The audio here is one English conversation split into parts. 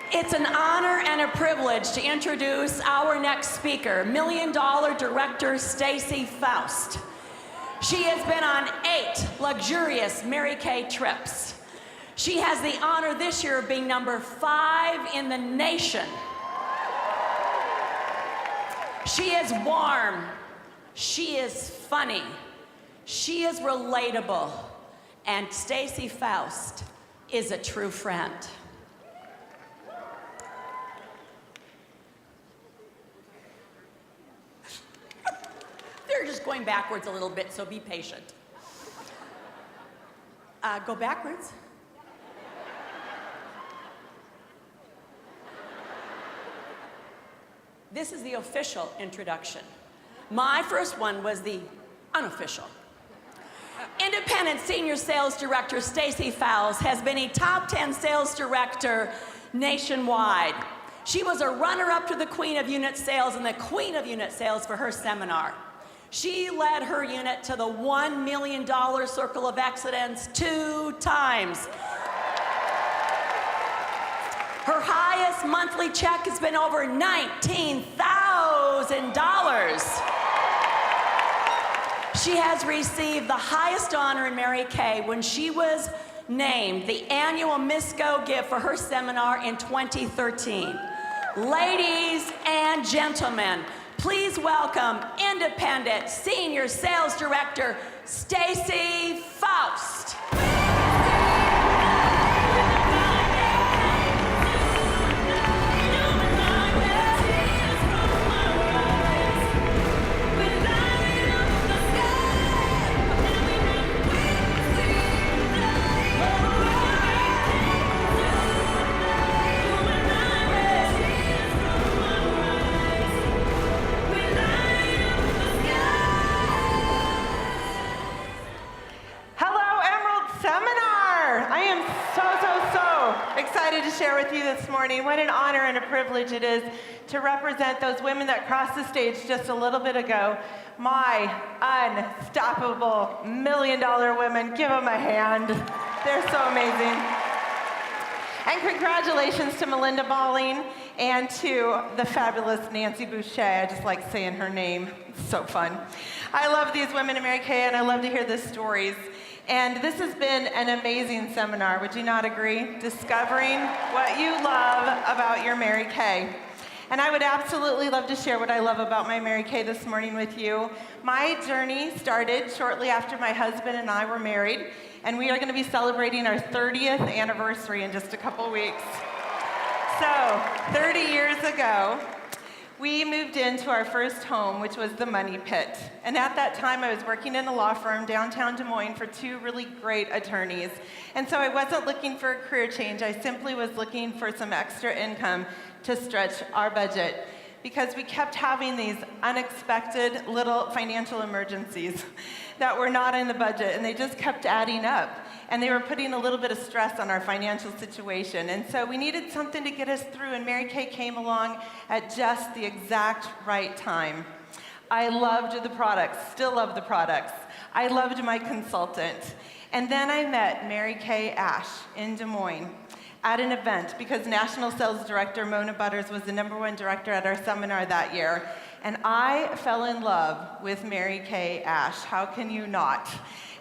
It's an honor and a privilege to introduce our next speaker, $1 Million Director Stacey Faust. She has been on 8 luxurious Mary Kay trips. She has the honor this year of being number 5 in the nation. She is warm. She is funny. She is relatable. And Stacey Faust is a true friend. They're just going backwards a little bit, so be patient. Go backwards. This is the official introduction. My first one was the unofficial. Independent Senior Sales Director Stacey Faust has been a top 10 sales director nationwide. She was a runner-up to the Queen of Unit Sales and the Queen of Unit Sales for her seminar. She led her unit to the $1 million Circle of Excellence 2 times. Her highest monthly check has been over $19,000. She has received the highest honor in Mary Kay when she was named the annual Misco gift for her seminar in 2013. Ladies and gentlemen, please welcome Independent Senior Sales Director Stacey Faust. Excited to share with you this morning. What an honor and a privilege it is to represent those women that crossed the stage just a little bit ago. My unstoppable $1 million women. Give them a hand. They're so amazing. And congratulations to Melinda Balling and to the fabulous Nancy Boucher. I just like saying her name. It's so fun. I love these women in Mary Kay, and I love to hear the stories. And this has been an amazing seminar, would you not agree? Discovering what you love about your Mary Kay. And I would absolutely love to share what I love about my Mary Kay this morning with you. My journey started shortly after my husband and I were married, and we are going to be celebrating our 30th anniversary in just a couple weeks. So, 30 years ago, we moved into our first home, which was the Money Pit. And at that time, I was working in a law firm downtown Des Moines for 2 really great attorneys. And so I wasn't looking for a career change. I simply was looking for some extra income to stretch our budget, because we kept having these unexpected little financial emergencies that were not in the budget, and they just kept adding up. And they were putting a little bit of stress on our financial situation. And so we needed something to get us through, and Mary Kay came along at just the exact right time. I loved the products, still love the products. I loved my consultant. And then I met Mary Kay Ash in Des Moines at an event, because National Sales Director Mona Butters was the #1 director at our seminar that year. And I fell in love with Mary Kay Ash. How can you not?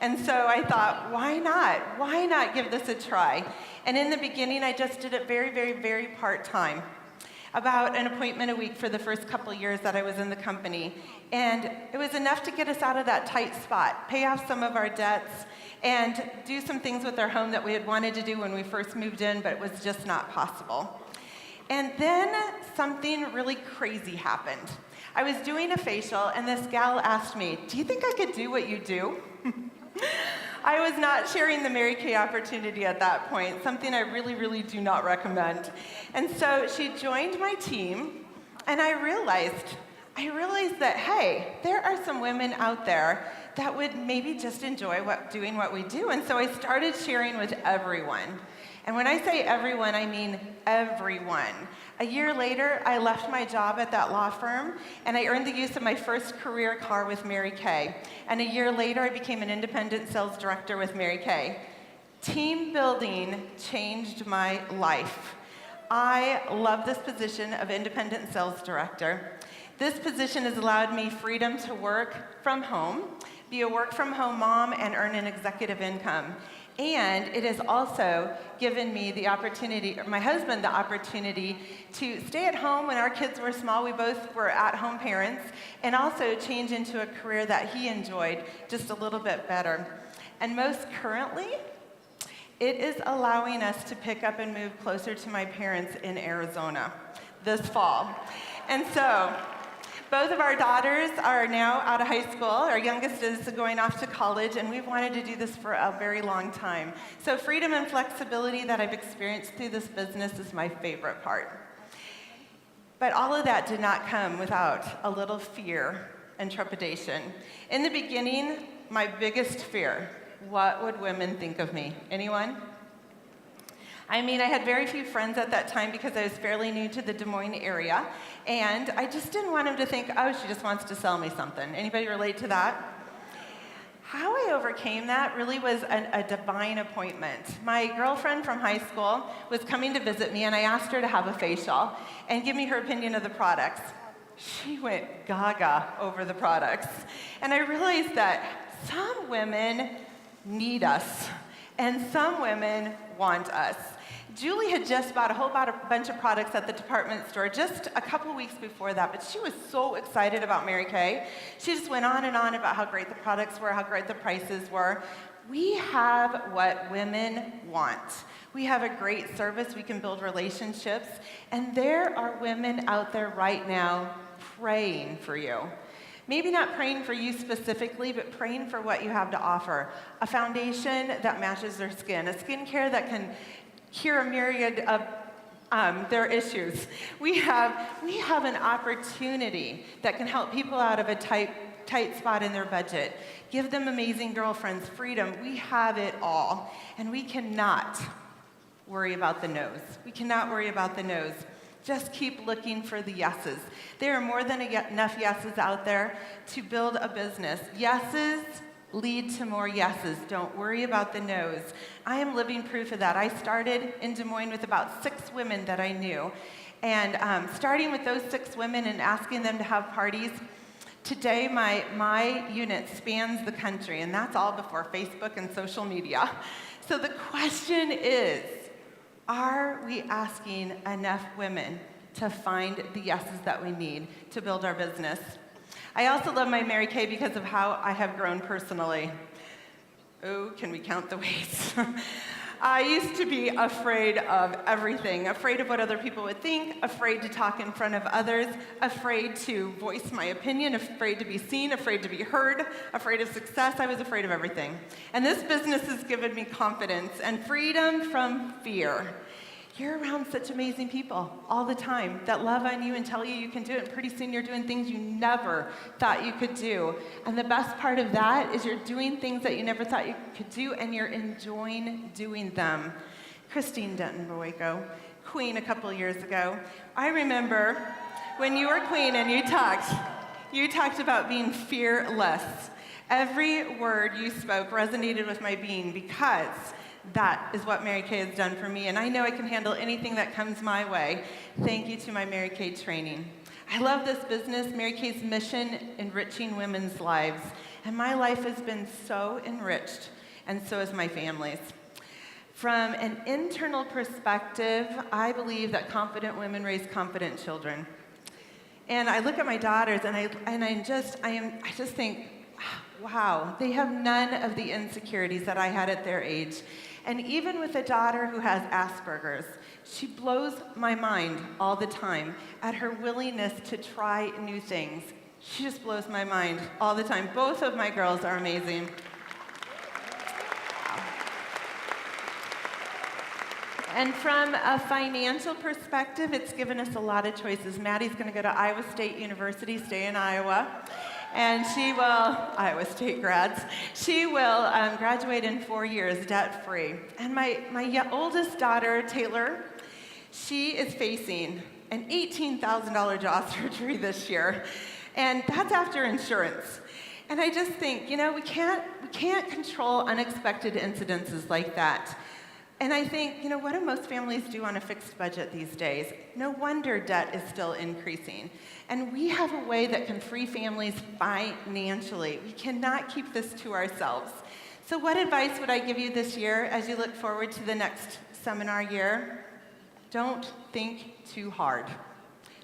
And so I thought, why not? Why not give this a try? And in the beginning, I just did it very, very, very part-time. About an appointment a week for the first couple of years that I was in the company. And it was enough to get us out of that tight spot, pay off some of our debts, and do some things with our home that we had wanted to do when we first moved in, but it was just not possible. And then something really crazy happened. I was doing a facial, and this gal asked me, "Do you think I could do what you do?" I was not sharing the Mary Kay opportunity at that point, something I really, really do not recommend. And so she joined my team, and I realized that, hey, there are some women out there that would maybe just enjoy doing what we do. And so I started sharing with everyone. And when I say everyone, I mean everyone. A year later, I left my job at that law firm, and I earned the use of my first career car with Mary Kay. And a year later, I became an independent sales director with Mary Kay. Team building changed my life. I love this position of independent sales director. This position has allowed me freedom to work from home, be a work-from-home mom, and earn an executive income. And it has also given me the opportunity, or my husband the opportunity, to stay at home when our kids were small. We both were at-home parents, and also change into a career that he enjoyed just a little bit better. And most currently, it is allowing us to pick up and move closer to my parents in Arizona this fall. And so, both of our daughters are now out of high school. Our youngest is going off to college, and we've wanted to do this for a very long time. So freedom and flexibility that I've experienced through this business is my favorite part. But all of that did not come without a little fear and trepidation. In the beginning, my biggest fear, what would women think of me? Anyone? I mean, I had very few friends at that time because I was fairly new to the Des Moines area, and I just didn't want them to think, oh, she just wants to sell me something. Anybody relate to that? How I overcame that really was a divine appointment. My girlfriend from high school was coming to visit me, and I asked her to have a facial and give me her opinion of the products. She went gaga over the products, and I realized that some women need us, and some women want us. Julie had just bought a bunch of products at the department store just a couple weeks before that, but she was so excited about Mary Kay. She just went on and on about how great the products were, how great the prices were. We have what women want. We have a great service, we can build relationships, and there are women out there right now praying for you. Maybe not praying for you specifically, but praying for what you have to offer. A foundation that matches their skin, a skincare that can cure a myriad of their issues. We have an opportunity that can help people out of a tight spot in their budget. Give them amazing girlfriends, freedom. We have it all. And we cannot worry about the no's. We cannot worry about the no's. Just keep looking for the yeses. There are more than enough yeses out there to build a business. Yeses lead to more yeses. Don't worry about the no's. I am living proof of that. I started in Des Moines with about 6 women that I knew. And starting with those 6 women and asking them to have parties, today my unit spans the country, and that's all before Facebook and social media. So the question is, are we asking enough women to find the yeses that we need to build our business? I also love my Mary Kay because of how I have grown personally. Oh, can we count the ways? I used to be afraid of everything, afraid of what other people would think, afraid to talk in front of others, afraid to voice my opinion, afraid to be seen, afraid to be heard, afraid of success. I was afraid of everything. And this business has given me confidence and freedom from fear. You're around such amazing people all the time that love on you and tell you can do it. And pretty soon you're doing things you never thought you could do. And the best part of that is you're doing things that you never thought you could do, and you're enjoying doing them. Christine Denton-Boyko, Queen a couple years ago. I remember when you were Queen and you talked about being fearless. Every word you spoke resonated with my being because that is what Mary Kay has done for me, and I know I can handle anything that comes my way. Thank you to my Mary Kay training. I love this business, Mary Kay's mission, enriching women's lives, and my life has been so enriched, and so has my family's. From an internal perspective, I believe that confident women raise confident children. And I look at my daughters, and I just think, wow, they have none of the insecurities that I had at their age. And even with a daughter who has Asperger's, she blows my mind all the time at her willingness to try new things. She just blows my mind all the time. Both of my girls are amazing. And from a financial perspective, it's given us a lot of choices. Maddie's going to go to Iowa State University, stay in Iowa. And she will, Iowa State grads, she will graduate in 4 years debt-free. And my oldest daughter, Taylor, she is facing an $18,000 jaw surgery this year. And that's after insurance. And I just think, we can't control unexpected incidences like that. And I think, what do most families do on a fixed budget these days? No wonder debt is still increasing. And we have a way that can free families financially. We cannot keep this to ourselves. So what advice would I give you this year as you look forward to the next seminar year? Don't think too hard.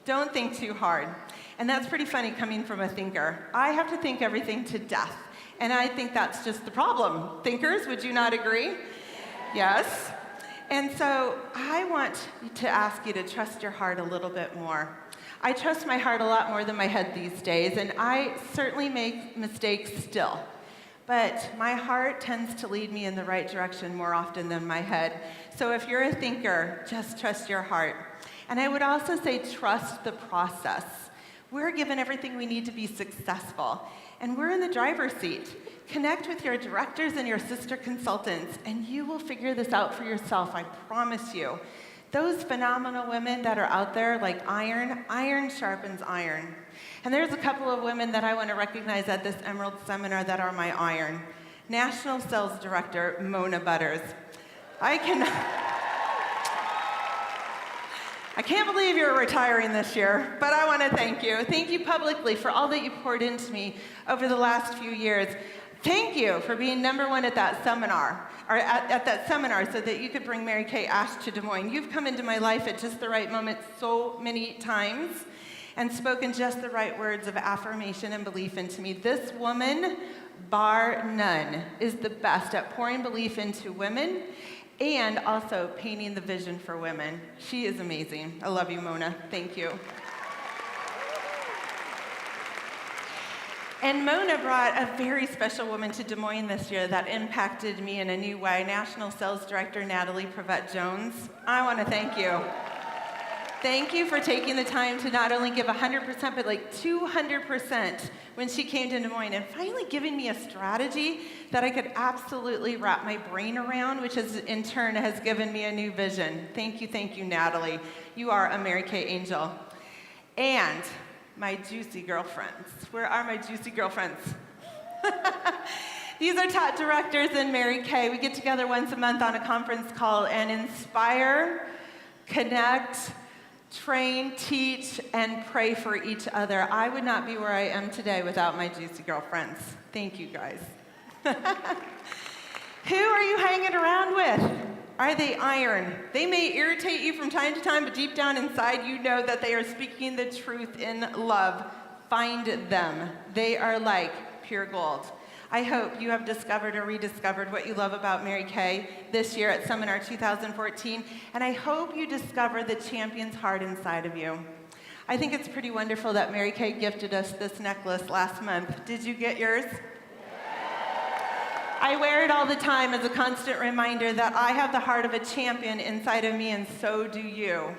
Don't think too hard. And that's pretty funny coming from a thinker. I have to think everything to death. And I think that's just the problem. Thinkers, would you not agree? Yes. And so I want to ask you to trust your heart a little bit more. I trust my heart a lot more than my head these days, and I certainly make mistakes still. But my heart tends to lead me in the right direction more often than my head. So if you're a thinker, just trust your heart. And I would also say trust the process. We're given everything we need to be successful, and we're in the driver's seat. Connect with your directors and your sister consultants, and you will figure this out for yourself, I promise you. Those phenomenal women that are out there, like iron sharpens iron. And there's a couple of women that I want to recognize at this Emerald Seminar that are my iron. National Sales Director, Mona Butters. I can't believe you're retiring this year, but I want to thank you. Thank you publicly for all that you poured into me over the last few years. Thank you for being #1 at that seminar, or at that seminar so that you could bring Mary Kay Ash to Des Moines. You've come into my life at just the right moment so many times and spoken just the right words of affirmation and belief into me. This woman, bar none, is the best at pouring belief into women and also painting the vision for women. She is amazing. I love you, Mona. Thank you. And Mona brought a very special woman to Des Moines this year that impacted me in a new way, National Sales Director Natalie Prevette-Jones. I want to thank you. Thank you for taking the time to not only give 100%, but like 200% when she came to Des Moines, and finally giving me a strategy that I could absolutely wrap my brain around, which has, in turn has given me a new vision. Thank you, Natalie. You are a Mary Kay angel. And my juicy girlfriends. Where are my juicy girlfriends? These are top directors in Mary Kay. We get together once a month on a conference call and inspire, connect, train, teach, and pray for each other. I would not be where I am today without my juicy girlfriends. Thank you, guys. Who are you hanging around with? Are they iron? They may irritate you from time to time, but deep down inside, you know that they are speaking the truth in love. Find them. They are like pure gold. I hope you have discovered or rediscovered what you love about Mary Kay this year at Seminar 2014, and I hope you discover the champion's heart inside of you. I think it's pretty wonderful that Mary Kay gifted us this necklace last month. Did you get yours? I wear it all the time as a constant reminder that I have the heart of a champion inside of me, and so do you.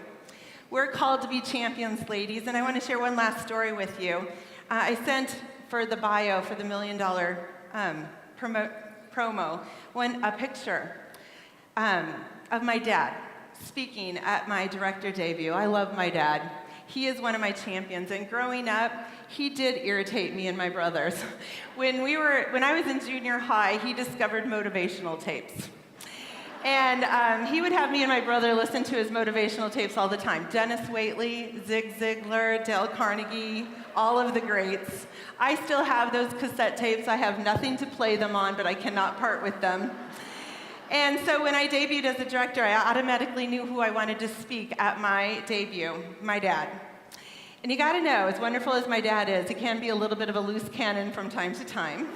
We're called to be champions, ladies, and I want to share one last story with you. I sent for the bio for the $1 million promo a picture of my dad speaking at my director debut. I love my dad. He is one of my champions, and growing up, he did irritate me and my brothers. When I was in junior high, he discovered motivational tapes. And he would have me and my brother listen to his motivational tapes all the time. Dennis Waitley, Zig Ziglar, Dale Carnegie, all of the greats. I still have those cassette tapes. I have nothing to play them on, but I cannot part with them. And so when I debuted as a director, I automatically knew who I wanted to speak at my debut, my dad. And you gotta know, as wonderful as my dad is, he can be a little bit of a loose cannon from time to time.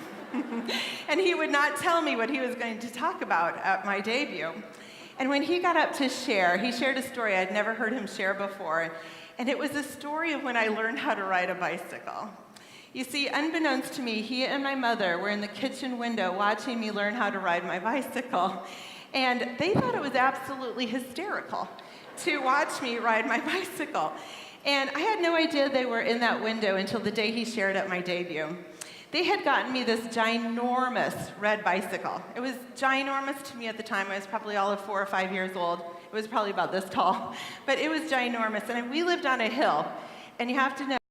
And he would not tell me what he was going to talk about at my debut. And when he got up to share, he shared a story I'd never heard him share before. And it was a story of when I learned how to ride a bicycle. You see, unbeknownst to me, he and my mother were in the kitchen window watching me learn how to ride my bicycle. And they thought it was absolutely hysterical to watch me ride my bicycle. And I had no idea they were in that window until the day he shared at my debut. They had gotten me this ginormous red bicycle. It was ginormous to me at the time. I was probably all of 4 or 5 years old. It was probably about this tall. But it was ginormous. And we lived on a hill. And you have to know,